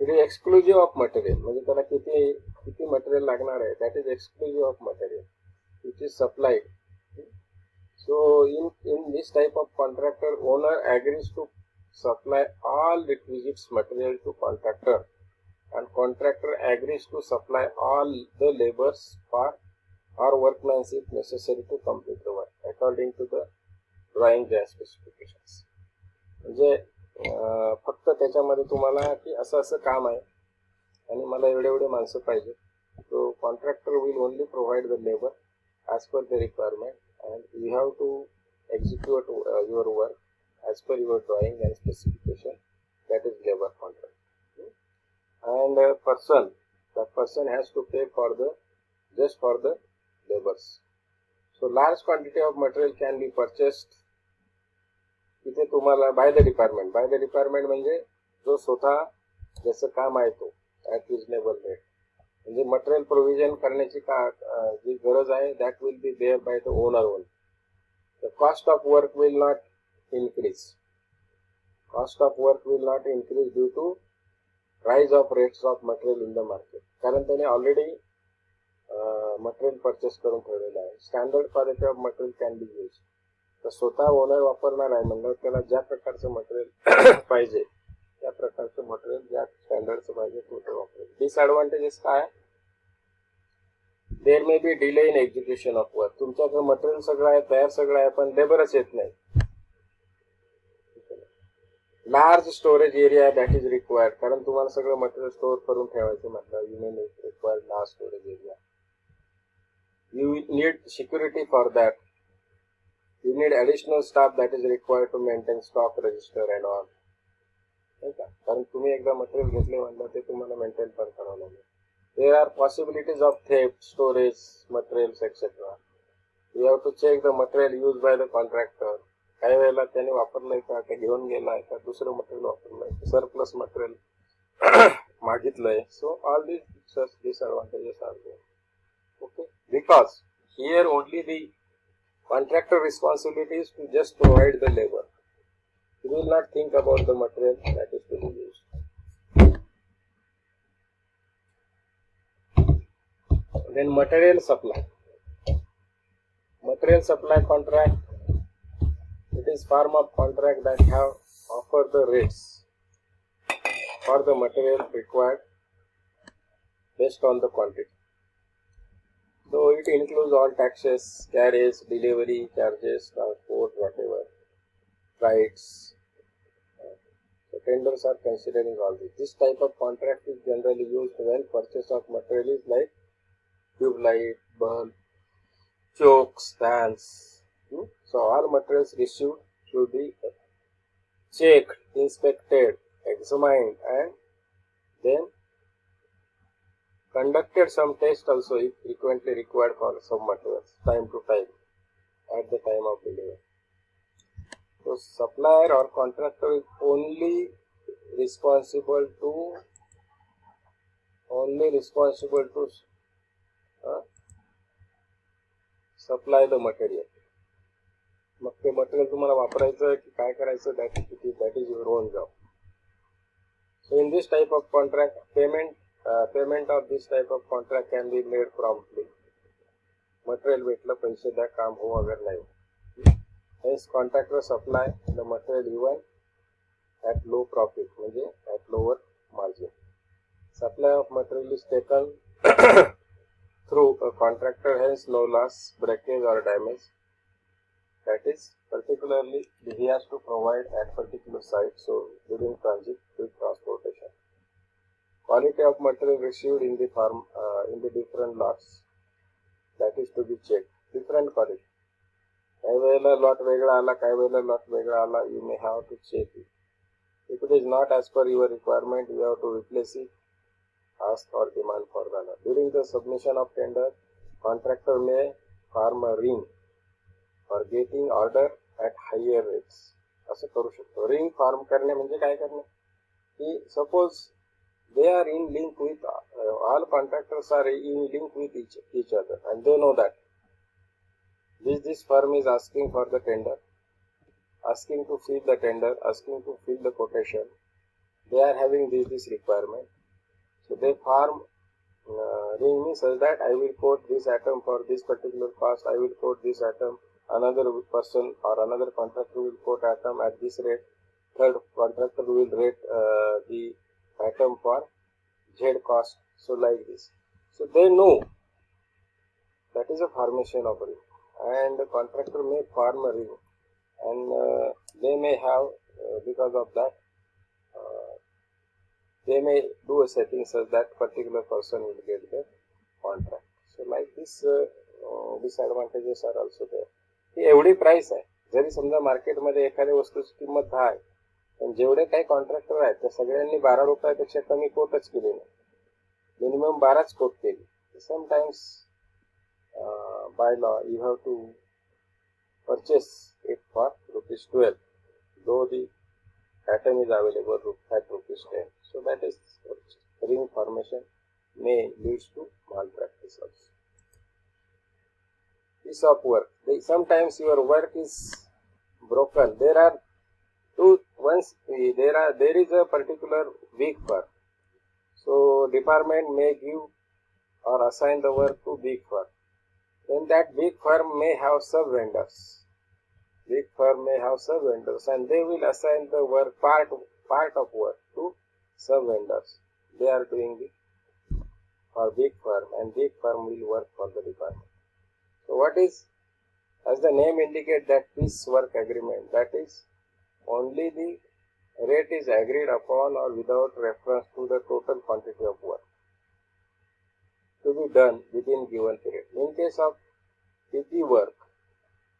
It is exclusive of material, म्हणजे त्याला किती किती मटेरियल लागणार आहे, that is exclusive of material which is supplied. So in this type of contractor, owner agrees to supply all requisite material to contractor, and contractor agrees to supply all the labors for or workmanship necessary to complete the work according to the drawing and specifications. म्हणजे फक्त त्याच्यामध्ये तुम्हाला की असं असं काम आहे आणि मला एवढे एवढे माणसं पाहिजे, so contractor will only provide the labor as per the requirement, and you have to execute your work as per your drawing and specification. That is labor contract. And that person has to pay for the just for the labors. So large quantity of material can be purchased. तिथे तुम्हाला by the department म्हणजे जो स्वतः ज्याचं काम आहे तो at reasonable rate, म्हणजे मटेरियल प्रोव्हिजन करण्याची जी गरज आहे that will be there by the owner own. The cost of work will not increase. Cost of work will not increase due to rise of rates of material in the market, कारण त्याने already material purchase करून ठेवलेलं आहे. Standard quality of material can be use. तर स्वतः owner वापरणार आहे म्हणजे त्याला ज्या प्रकारचं मटेरियल पाहिजे त्या प्रकारचं मटेरियल ज्या स्टँडर्डचं पाहिजे ते वापरेल. डिसएडव्हान्टेजेस काय? There may be delay in execution of work. तुमच्याकडे मटेरियल सगळं आहे, तयार सगळं आहे, पण लेबरच येत नाही. Large storage area that is required, कारण तुम्हाला सगळं मटेरियल स्टोअर करून ठेवायचं म्हटलं you may require large storage area. You need security for that. You need additional staff that is required to maintain stock register and all. नाही का? कारण तुम्ही एकदा मटेरियल घेतले म्हणलं ते तुम्हाला मेंटेन पण करावं लागेल. There are possibilities of theft, storage, materials etc. You have to check the material used by the contractor. काही वेळेला त्याने वापरलंय का घेऊन गेलाय का दुसरं मटेरियल वापरलंय, सरप्लस मटेरियल मागितलंय. So all these disadvantages are there. Okay, because here only the contractor responsibility is to just provide the labor. You will not think about the material that is to be used. Then material supply. Material supply contract. It is form of contract that have offer the rates for the material required based on the quantity. So it includes all taxes, carriage, delivery charges, transport, whatever, freights. So tenders are considering all this. This type of contract is generally used when purchase of material is like tube light, bulb, chokes, fans. So all materials received should be checked, inspected, examined, and then conducted some test also if frequently required for some materials time to time at the time of delivery. So supplier or contractor is only responsible to supply the material. मग ते material तुम्हाला वापरायचं की काय करायचं that is your own job. So in this type of contract, payment of this type of contract can be made promptly. Material भेटलं पैसे द्या काम हो अगर नाही. Hence contractor supply the material even at low profit, म्हणजे at lower margin. Supply of material is taken through a contractor, hence no loss, breakage or damage. That is particularly he has to provide at particular site, so during transit with transportation. Quality of material received in the farm in the different lots, that is to be checked. Different quality. काही वेळेला lot वेगळा आला, काही वेळेला lot वेगळा आला. You may have to check it. If it is not as per your requirement, you have to replace it. Ask or demand for that. During the submission of tender, contractor may form a ring for getting order at higher rates. असं करू शकतो. Ring form करणे म्हणजे काय करणे की suppose they are in link with all contractors are in link with each other, and they know that this firm is asking for the tender, asking to fill the tender, asking to fill the quotation, they are having this requirement. So they farm ring me such that I will quote this atom for this particular cost, I will quote this atom, another person or another contractor will quote atom at this rate, third contractor will rate the atom for Z cost. So like this. So they know that is a formation of ring, and the contractor may form a ring, and they may have because of that they may do a setting such that particular person will get the contract. So like this disadvantages are also there. ही एवढी price आहे, जरी समजा मार्केटमध्ये एखाद्या वस्तूची किंमत 10 आहे, पण जेवढे काही कॉन्ट्रॅक्टर आहेत त्या सगळ्यांनी 12 रुपयापेक्षा कमी कोटच केली नाही, मिनिमम 12च कोट केली. Sometimes by law you have to purchase it for ₹12, though the atom is available at ₹10. So that is ring formation may leads to malpractice also. Piece of work. Sometimes your work is broken. There are there is a particular weak firm. So department may give or assign the work to big firm. Then that big firm may have sub-vendors. Big firm may have sub-vendors, and they will assign the work part of work to sub-vendors. They are doing it for big firm, and big firm will work for the department. So what is, as the name indicates, that piece work agreement, that is only the rate is agreed upon or without reference to the total quantity of work to be done within given period. In case of PP work,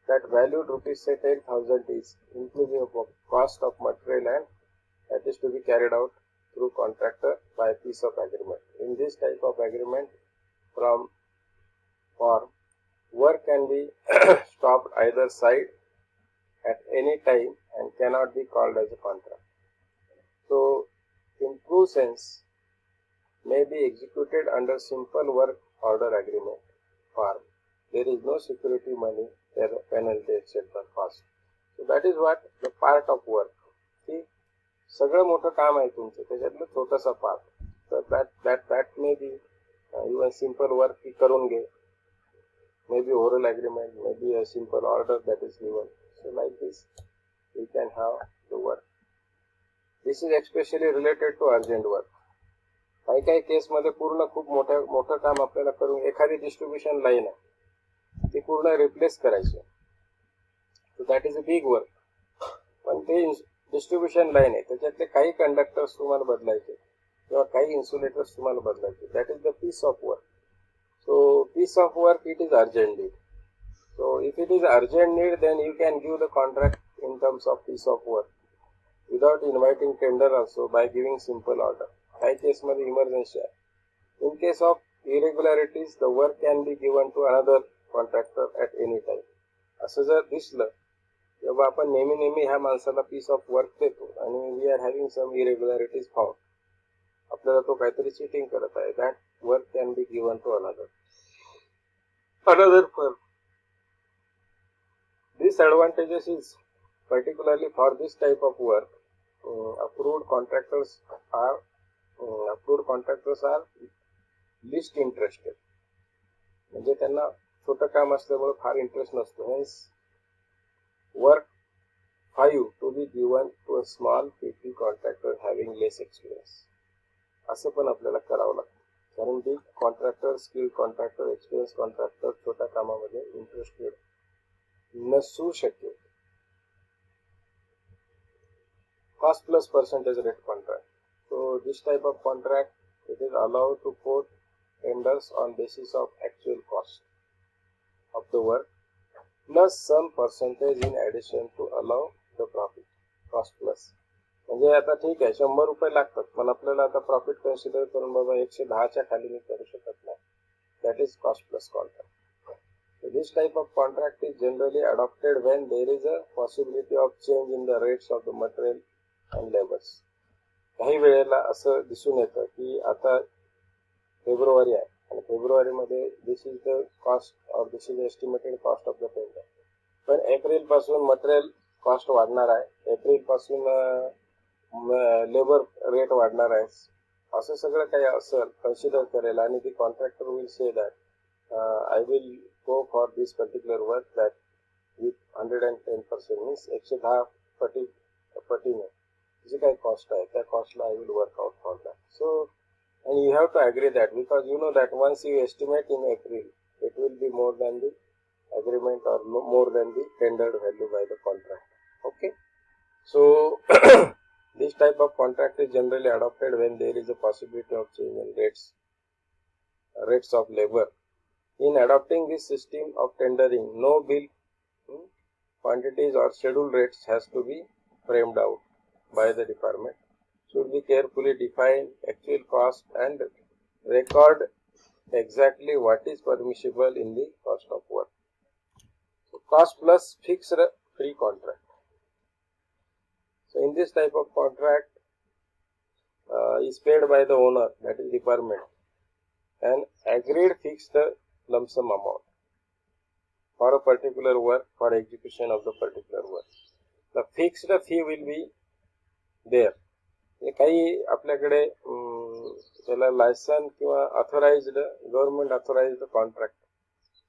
that valued rupees say 10,000 is inclusive of cost of material, and that is to be carried out through contractor by piece of agreement. In this type of agreement from form, work can be stopped either side at any time and cannot be called as a contract. So in true sense, may be executed under simple work order agreement form. There is no security money, penalty, etc. cost. So that is what the part of work. See, सगळं मोठं काम आहे तुमचं, त्याच्यातलं छोटंसं part. तर that may be even simple work की करून घे, maybe oral agreement, maybe a simple order that is given. So like this we can have the work. This is especially related to urgent work. काही काही केसमध्ये पूर्ण खूप मोठं काम आपल्याला करून एखादी डिस्ट्रीब्युशन लाईन आहे ती पूर्ण रिप्लेस करायची, so that is a big work. पण ते डिस्ट्रीब्युशन लाईन आहे, त्याच्यातले काही कंडक्टर्स तुम्हाला बदलायचे किंवा काही इन्सुलेटर्स तुम्हाला बदलायचे. That is the piece of work. So piece of work it is urgent need. So if it is urgent need, then you can give the contract in terms of piece of work without inviting tender also by giving simple order. काही केसमध्ये emergency आहे. In case of irregularities, the work can be given to another contractor at any time. असं जर दिसलं तेव्हा आपण नेहमी ह्या माणसाला पीस ऑफ वर्क देतो आणि we are having some irregularities found, आपल्याला तो काहीतरी चिटिंग करत आहे, that work can be given to another firm. Disadvantages is particularly for this type of work, approved contractors are least interested. म्हणजे त्यांना छोटं काम असल्यामुळे फार इंटरेस्ट नसतो. Hence work 5 to be given to a small PP contractor having less experience. असं पण आपल्याला करावं लागतं, कारण big contractor, skilled contractor, experience contractor छोट्या कामामध्ये इंटरेस्टेड नसू शकेल. Cost plus percentage rate contract. So this type of contract, it is allowed to quote tenders on basis of actual cost of the work plus some percentage in addition to allow the profit. Cost plus म्हणजे आता ठीक आहे 100 रुपये लागतात, पण आपल्याला आता profit consider करून बाबा 110च्या खाली मी करू शकत नाही. That is cost plus contract. So this type of contract is generally adopted when there is a possibility of change in the rates of the material and labors. काही वेळेला असं दिसून येतं की आता फेब्रुवारी आहे आणि फेब्रुवारीमध्ये this is the cost or this is estimated cost of the tender, पण एप्रिल पासून मटेरियल कॉस्ट वाढणार आहे, एप्रिल पासून लेबर रेट वाढणार आहे असं सगळं काही असेल कन्सिडर करेल आणि ती contractor will say that I will go for this particular work that विथ 110% मीन्स 110 पटीने जी काही कॉस्ट आहे त्या कॉस्टला I will work out for that. So and you have to agree that because you know that once you estimate in April it will be more than the agreement or more than the tendered value by the contract. Okay, so this type of contract is generally adopted when there is a possibility of change in rates of labor. In adopting this system of tendering, no bill quantities or scheduled rates has to be framed out by the department. Should be carefully define actual cost and record exactly what is permissible in the cost of work. So cost plus fixed free contract. So in this type of contract is paid by the owner, that is department, and agreed fixed lump sum amount for a particular work, for execution of the particular work. The fixed fee will be there. काही आपल्याकडे त्याला licence किंवा authorised government authorised contract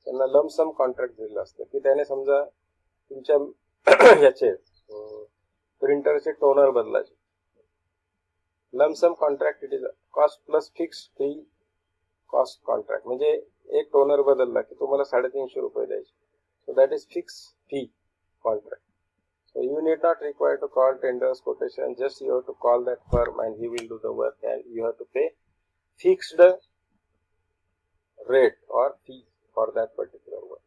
त्यांना lump sum contract दिलेलं असतं की त्याने समजा तुमच्या ह्याचे प्रिंटरचे टोनर बदलायचे lump sum contract it is cost plus fix free cost contract म्हणजे एक टोनर बदलला की तुम्हाला 350 रुपये द्यायचे. So that is fix fee contract. So you need not require to call tenders quotation, just you have to call that firm and he will do the work and you have to pay fixed rate or fee for that particular work.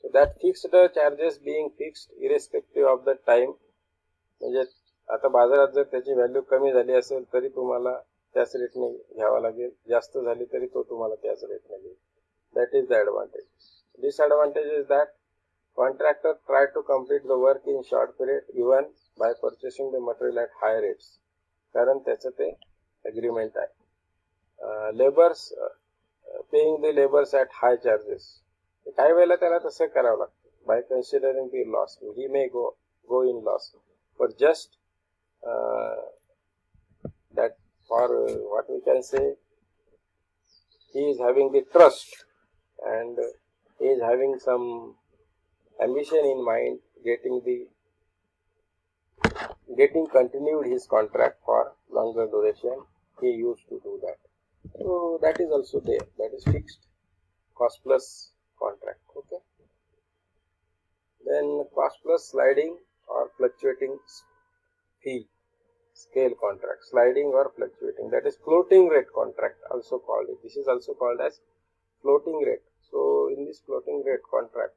So that fixed charges being fixed irrespective of the time. म्हणजे आता बाजारात जर त्याची value कमी झाली असेल तरी तुम्हाला त्याच रेटने घ्यावा लागेल, जास्त झाली तरी तो तुम्हाला त्याच रेटने घेईल. That is the advantage. Disadvantage is that contractor try to complete the work in short period even by purchasing the material at high rates. कारण त्याचं ते agreement आहे. Labors paying the labors at high charges. काही वेळेला त्याला तसं करावं लागतं by considering the loss. He may go in loss. But just that for what we can say, he is having the trust and he is having some ambition in mind, getting continued his contract for longer duration. He used to do that. So that is also there. That is fixed cost plus contract. Okay. Then cost plus sliding or fluctuating fee scale contract. Sliding or fluctuating. That is floating rate contract also called it. This is also called as floating rate. So in this floating rate contract,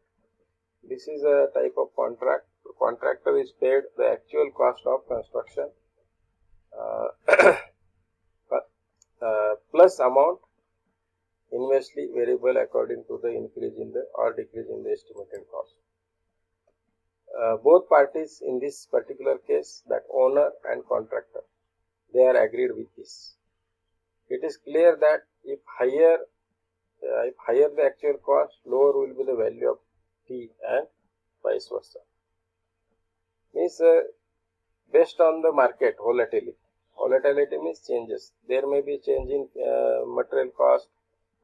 this is a type of contract. The contractor is paid the actual cost of construction plus amount inversely variable according to the increase in the or decrease in the estimated cost. Both parties in this particular case, that owner and contractor, they are agreed with this. It is clear that if higher the actual cost, lower will be the value of fee and vice versa. Means based on the market volatility. Volatility means changes. There may be change in material cost.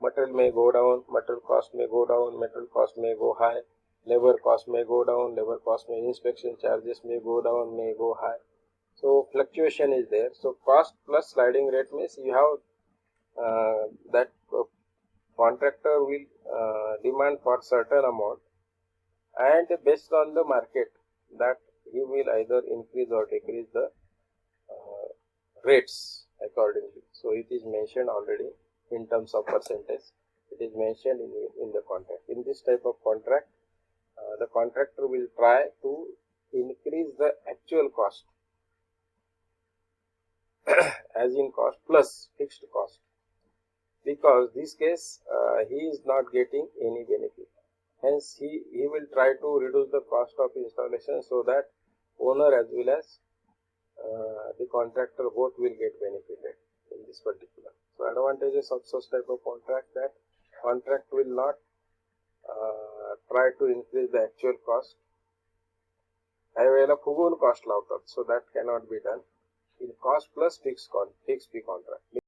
Material may go down, material cost may go down, material cost may go high, labor cost may go down, labor cost may, inspection charges may go down, may go high. So fluctuation is there. So cost plus sliding rate means you have that contractor will demand for certain amount, and based on the market that he will either increase or decrease the rates accordingly. So it is mentioned already in terms of percentage. It is mentioned in the contract. In this type of contract, the contractor will try to increase the actual cost as in cost plus fixed cost, because this case he is not getting any benefit. Hence he will try to reduce the cost of installation so that owner as well as the contractor both will get benefited in this particular. So advantages of such type of contract, that contract will not try to increase the actual cost. काही वेळेला फुगवून cost लावतात, so that cannot be done. in cost plus fixed fee contract.